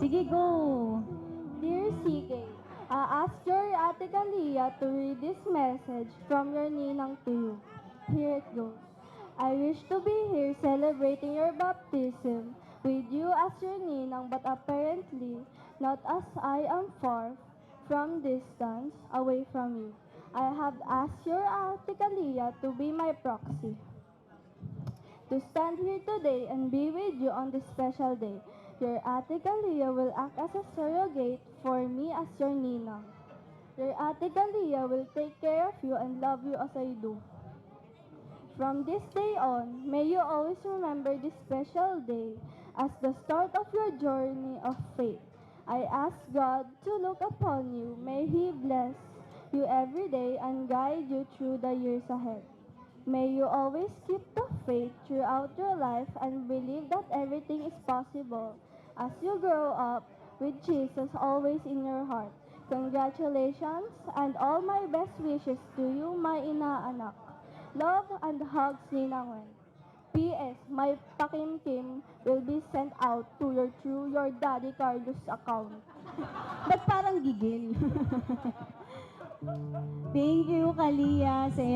Sige, go! Dear CK, I asked your Ate Kalia to read this message from your ninang to you. Here it goes. I wish to be here celebrating your baptism with you as your ninang, but apparently not, as I am far from distance away from you. I have asked your Ate Kalia to be my proxy, to stand here today and be with you on this special day. Your Ate Kalia will act as a surrogate for me as your ninang. Your Ate Kalia will take care of you and love you as I do. From this day on, may you always remember this special day as the start of your journey of faith. I ask God to look upon you. May He bless you every day and guide you through the years ahead. May you always keep the faith throughout your life and believe that everything is possible as you grow up with Jesus always in your heart. Congratulations and all my best wishes to you, my inaanak. Love and hugs, Ninang Wen. P.S. My pakimkim will be sent out to your through your Daddy Carlos account. Ba't parang gigil? Thank you, Kalia, sa iyong